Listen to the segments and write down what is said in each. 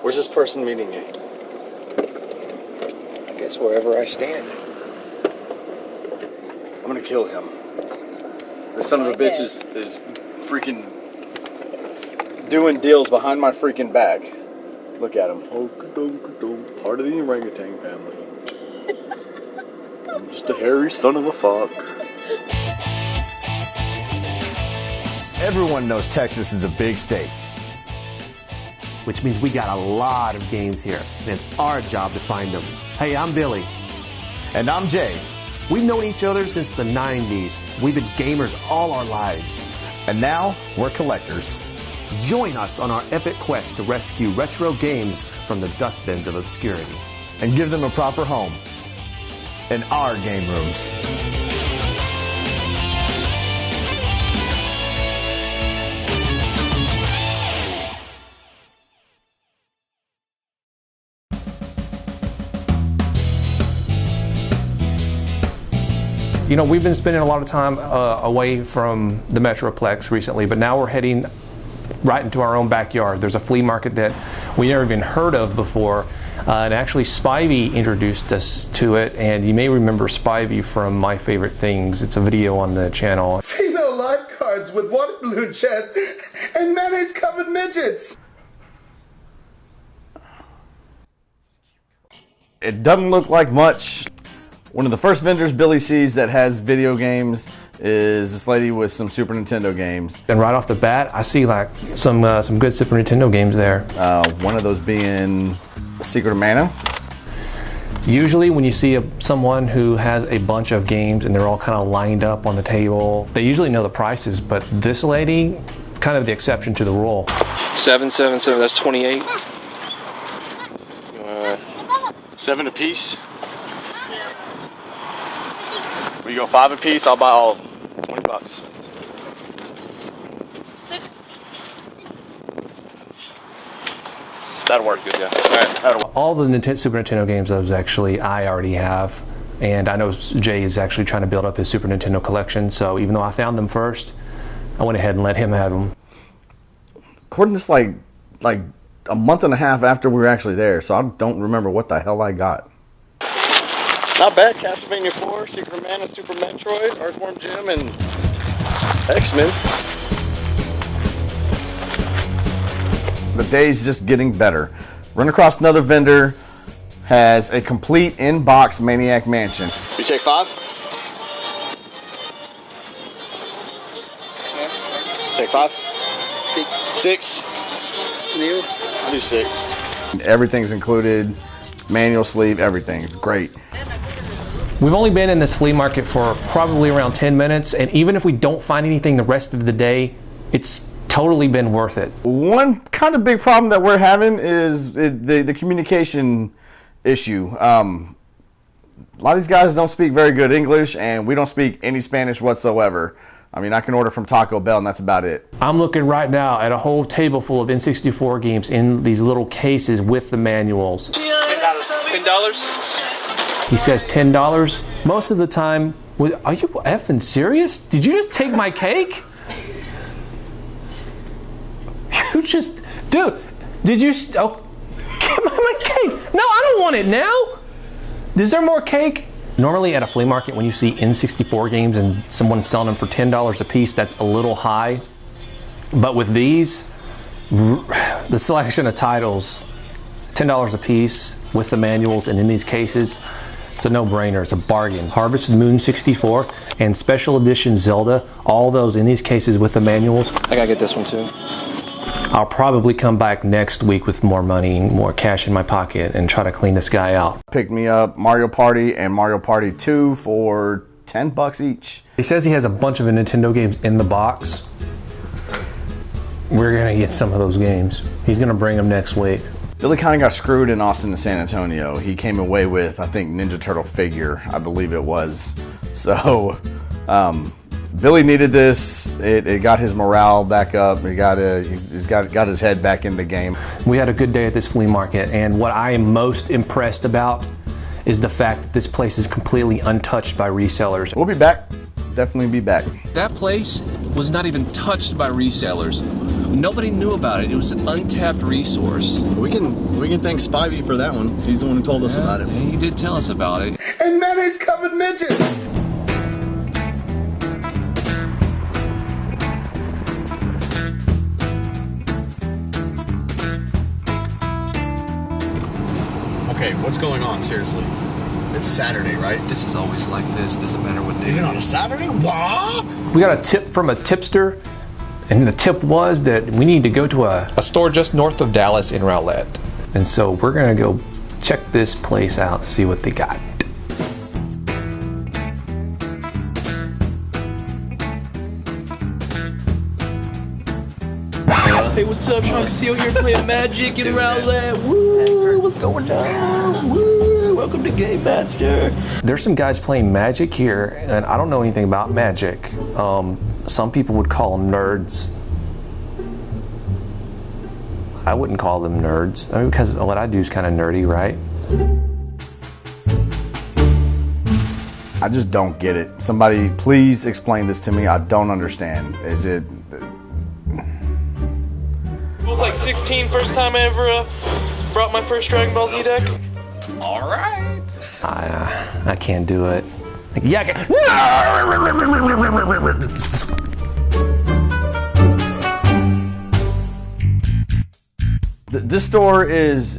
Where's this person meeting you? I guess wherever I stand. I'm gonna kill him. This son of a bitch is freaking doing deals behind my freaking back. Look at him. Part of the orangutan family. I'm just a hairy son of a fuck. Everyone knows Texas is a big state, which means we got a lot of games here, and it's our job to find them. Hey, I'm Billy. And I'm Jay. We've known each other since the 90s. We've been gamers all our lives. And now we're collectors. Join us on our epic quest to rescue retro games from the dustbins of obscurity. And give them a proper home in our game rooms. You know, we've been spending a lot of time away from the Metroplex recently, but now we're heading right into our own backyard. There's a flea market that we never even heard of before, and actually Spivey introduced us to it, and you may remember Spivey from My Favorite Things. It's a video on the channel. Female lifeguards with water balloon chests and mayonnaise-covered midgets. It doesn't look like much. One of the first vendors Billy sees that has video games is this lady with some Super Nintendo games. And right off the bat, I see like some good Super Nintendo games there. One of those being Secret of Mana. Usually when you see someone who has a bunch of games and they're all kind of lined up on the table, they usually know the prices, but this lady, kind of the exception to the rule. 777, that's 28. 7 apiece. We go 5 apiece, I'll buy all of them. $20. 6. That'll work good, yeah. All right, that'll work. All the Super Nintendo games those actually I already have, and I know Jay is actually trying to build up his Super Nintendo collection, so even though I found them first, I went ahead and let him have them. According to this, like a month and a half after we were actually there, so I don't remember what the hell I got. Not bad. Castlevania 4, Secret of Mana, Super Metroid, Earthworm Jim, and X-Men. The day's just getting better. Run across another vendor, has a complete in-box Maniac Mansion. You take 5? Take 5? 6. I'll do 6. Everything's included, manual sleeve, everything. It's great. We've only been in this flea market for probably around 10 minutes, and even if we don't find anything the rest of the day, it's totally been worth it. One kind of big problem that we're having is the communication issue. A lot of these guys don't speak very good English, and we don't speak any Spanish whatsoever. I mean, I can order from Taco Bell, and that's about it. I'm looking right now at a whole table full of N64 games in these little cases with the manuals. $10? He says $10. Most of the time, are you effing serious? Did you just take my cake? You just, dude, did you, oh, give me my cake. No, I don't want it now. Is there more cake? Normally at a flea market, when you see N64 games and someone's selling them for $10 a piece, that's a little high. But with these, the selection of titles, $10 a piece with the manuals and in these cases, it's a no-brainer. It's a bargain. Harvest Moon 64 and Special Edition Zelda, all those in these cases with the manuals. I gotta get this one too. I'll probably come back next week with more money, more cash in my pocket, and try to clean this guy out. Picked me up Mario Party and Mario Party 2 for $10 each. He says he has a bunch of Nintendo games in the box. We're gonna get some of those games. He's gonna bring them next week. Billy kind of got screwed in Austin to San Antonio. He came away with, I think, Ninja Turtle figure, I believe it was. So, Billy needed this. It got his morale back up. He's got his head back in the game. We had a good day at this flea market, and what I am most impressed about is the fact that this place is completely untouched by resellers. We'll be back. Definitely be back. That place was not even touched by resellers. Nobody knew about it. It was an untapped resource. We can thank Spivey for that one. He's the one who told us about it. He did tell us about it. And mayonnaise covered midgets. Okay, what's going on? Seriously. It's Saturday, right? This is always like this. Doesn't matter what day. Even on a Saturday? What? We got a tip from a tipster, and the tip was that we need to go to a store just north of Dallas in Rowlett. And so we're gonna go check this place out, see what they got. Hey, what's up? Sean Castillo here playing Magic in Rowlett. Woo! What's going on? Woo! Welcome to Game Master. There's some guys playing Magic here, and I don't know anything about Magic. Some people would call them nerds. I wouldn't call them nerds. I mean, because what I do is kind of nerdy, right? I just don't get it. Somebody please explain this to me. I don't understand. Is it... I was like 16, first time I ever brought my first Dragon Ball Z deck. All right. I can't do it. Like, yeah, I can. This store is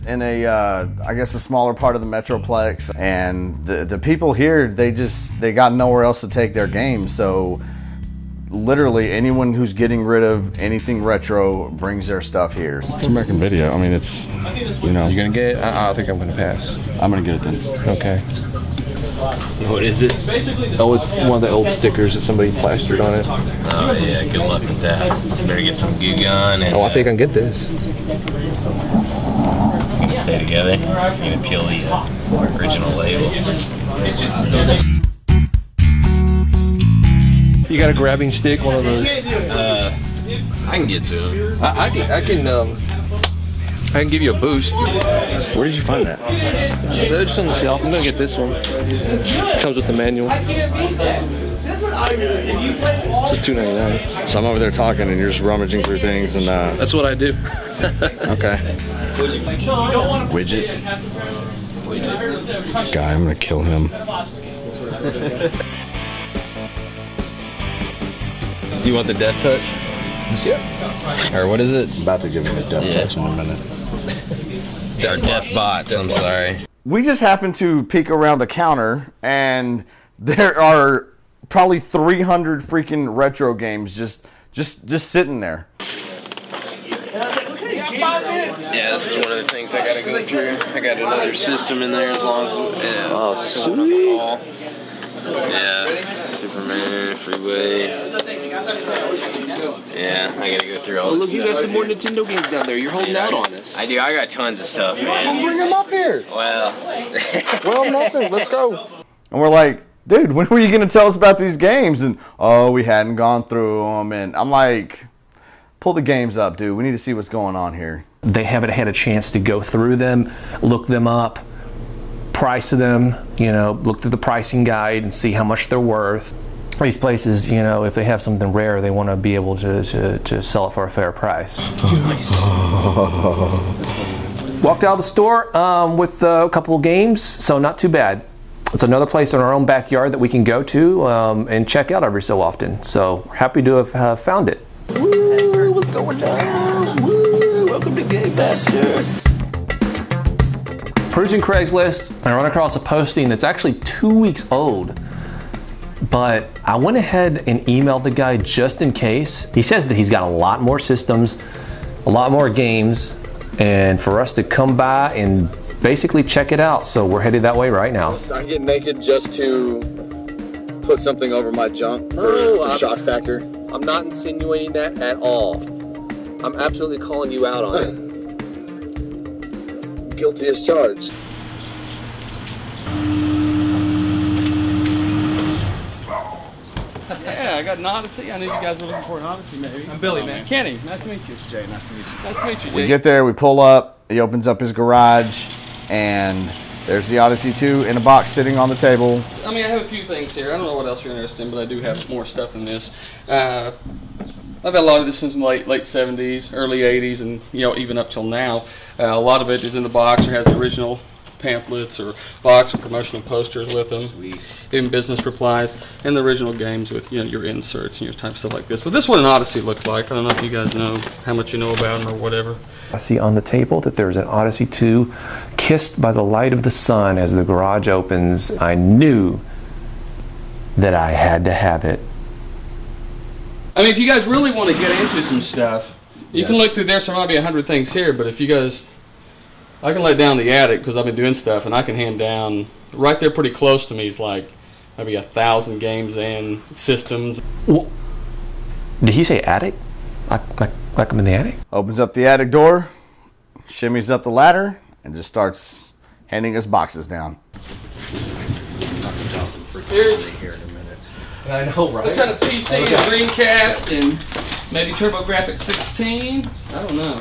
in a I guess a smaller part of the Metroplex, and the people here they got nowhere else to take their games, so literally anyone who's getting rid of anything retro brings their stuff here. It's American Video. I mean, it's, you know. You gonna get it? I think I'm gonna pass. I'm gonna get it then. Okay. What is it? Oh, it's one of the old stickers that somebody plastered on it. Oh yeah, good luck with that. Better get some goo gun and. Oh, I think I can get this. It's gonna stay together. You're gonna peel the original label. You got a grabbing stick, one of those? I can get to it. I can give you a boost. Where did you find that? They're just on the shelf. I'm gonna get this one. Comes with the manual. It's just $2.99. So I'm over there talking and you're just rummaging through things and That's what I do. okay. Widget. Guy, I'm gonna kill him. You want the death touch? Yeah. Or what is it? About to give him a death touch in a minute. They're death bots, I'm sorry. We just happened to peek around the counter, and there are probably 300 freaking retro games just sitting there. Yeah, this is one of the things I gotta go through. I got another system in there as long as... Yeah. Oh, sweet. Yeah, Superman, Freeway. Yeah, I gotta go through all this. Look, you got some more Nintendo games down there. You're holding out on us. I do, I got tons of stuff, man. Bring them up here. Well... Well, nothing. Let's go. And we're like, dude, when were you going to tell us about these games? And, oh, we hadn't gone through them. And I'm like, pull the games up, dude. We need to see what's going on here. They haven't had a chance to go through them, look them up, price them, you know, look through the pricing guide and see how much they're worth. These places, you know, if they have something rare, they want to be able to sell it for a fair price. Walked out of the store with a couple of games, so not too bad. It's another place in our own backyard that we can go to and check out every so often. So happy to have found it. Woo, what's going on? Woo, welcome to Game Master. Perusing Craigslist, and I run across a posting that's actually 2 weeks old. But I went ahead and emailed the guy just in case. He says that he's got a lot more systems, a lot more games, and for us to come by and basically check it out. So we're headed that way right now. I get naked just to put something over my junk for shock factor. I'm not insinuating that at all. I'm absolutely calling you out on it. Guilty as charged. Yeah, I got an Odyssey. I knew you guys were looking for an Odyssey, maybe. I'm Billy, man. Kenny, nice to meet you. Jay, nice to meet you. Nice to meet you, Jay. We get there, we pull up, he opens up his garage, and there's the Odyssey 2 in a box sitting on the table. I mean, I have a few things here. I don't know what else you're interested in, but I do have more stuff than this. I've had a lot of this since the late 70s, early 80s, and even up till now. A lot of it is in the box or has the original pamphlets or box or promotional posters with them. Sweet. Even business replies and the original games with your inserts and your type of stuff like this. But this is what an Odyssey looked like. I don't know if you guys know how much you know about them or whatever. I see on the table that there's an Odyssey 2, Kissed by the Light of the Sun. As the garage opens, I knew that I had to have it. I mean, if you guys really want to get into some stuff, you can look through there. So there might be 100 things here, but if you guys, I can lay down the attic because I've been doing stuff, and I can hand down right there, pretty close to me, is like maybe 1,000 games and systems. Well, did he say attic? Like I'm in the attic? Opens up the attic door, shimmies up the ladder, and just starts handing us boxes down. Here's Here in a minute. I know, right? a kind of PC, a Dreamcast, and maybe TurboGrafx 16. I don't know.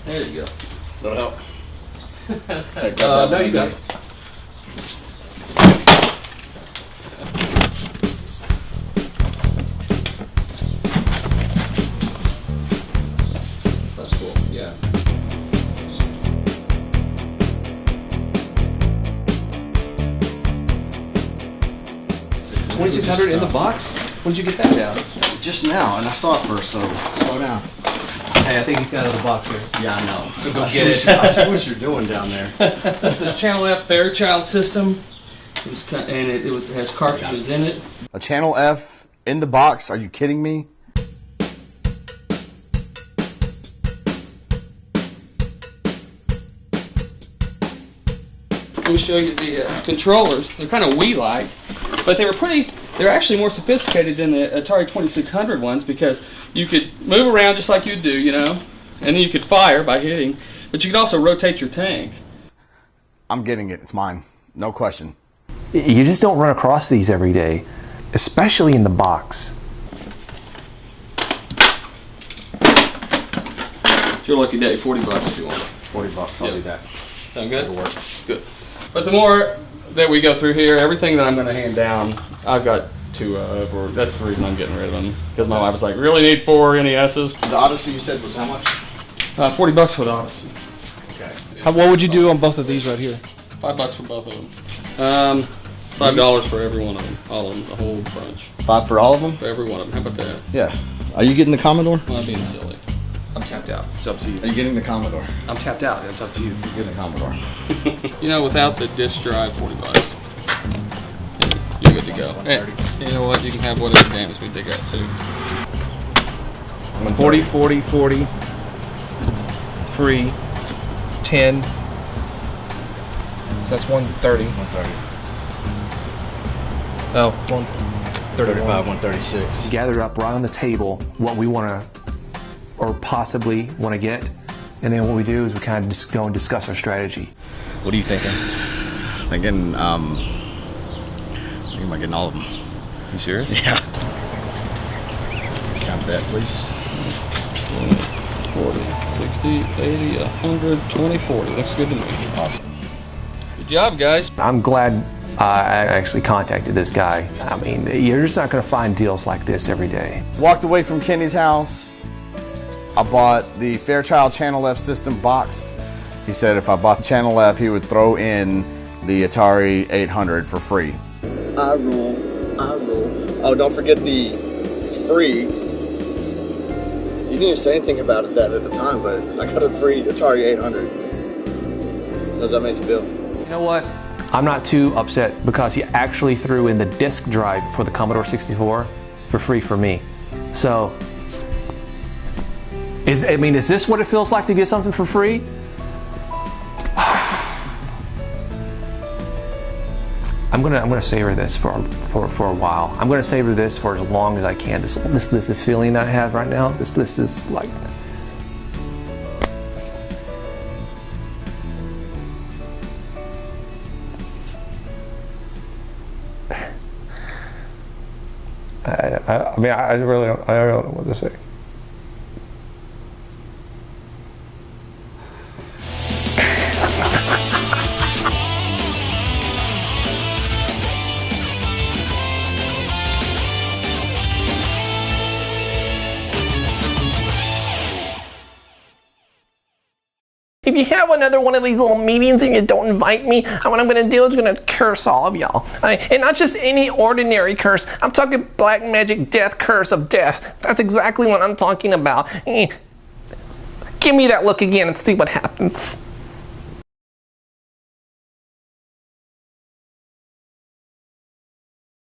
There you go. That'll help. No, you got it. That's cool. Yeah. 2,600 in the box? When did you get that down? Just now, and I saw it first, so slow down. Hey, I think he's got it in the box here. Yeah, I know. So go get it. I see what you're doing down there. That's the Channel F Fairchild system. It was it has cartridges in it. A Channel F in the box? Are you kidding me? Let me show you the controllers. They're kind of Wii-like, but they're actually more sophisticated than the Atari 2600 ones because you could move around just like you do, and then you could fire by hitting, but you could also rotate your tank. I'm getting it. It's mine. No question. You just don't run across these every day, especially in the box. It's your lucky day. $40 if you want it. $40. I'll do that. Sound good? It'll work. Good. But the more that we go through here, everything that I'm going to hand down, I've got 2 of, or that's the reason I'm getting rid of them. Because my wife was like, really need 4 NESs? The Odyssey you said was how much? $40 for the Odyssey. Okay. What would you do on both of these right here? $5 for both of them. $5 for every one of them. All of them, the whole bunch. 5 for all of them? For every one of them. How about that? Yeah. Are you getting the Commodore? Well, I'm being silly. I'm tapped out. It's up to you. Are you getting the Commodore? I'm tapped out. It's up to you. You're getting the Commodore. Without the disc drive, $40. You're good to go. Hey, you know what? You can have whatever games we dig out too. 40, 40, 40. Free. 10. So that's 130. 130. Oh, 135, 136. Gather up right on the table what we want to, or possibly want to get, and then what we do is we kind of just go and discuss our strategy. What are you thinking? Thinking, I think I'm getting all of them. You serious? Yeah. Count that, please. 40, 60, 80, 100, 20, 40. Looks good to me. Awesome. Good job, guys. I'm glad I actually contacted this guy. I mean, you're just not going to find deals like this every day. Walked away from Kenny's house. I bought the Fairchild Channel F system boxed. He said if I bought the Channel F, he would throw in the Atari 800 for free. I rule. I rule. Oh, don't forget the free. You didn't even say anything about it that at the time, but I got a free Atari 800. How does that make you feel? You know what? I'm not too upset because he actually threw in the disk drive for the Commodore 64 for free for me. So, is this what it feels like to get something for free? I'm gonna savor this for a while. I'm gonna savor this for as long as I can. This feeling that I have right now. This is like. I really don't know what to say. If you have another one of these little meetings and you don't invite me, what I'm going to do is going to curse all of y'all. And not just any ordinary curse. I'm talking black magic death curse of death. That's exactly what I'm talking about. Give me that look again and see what happens.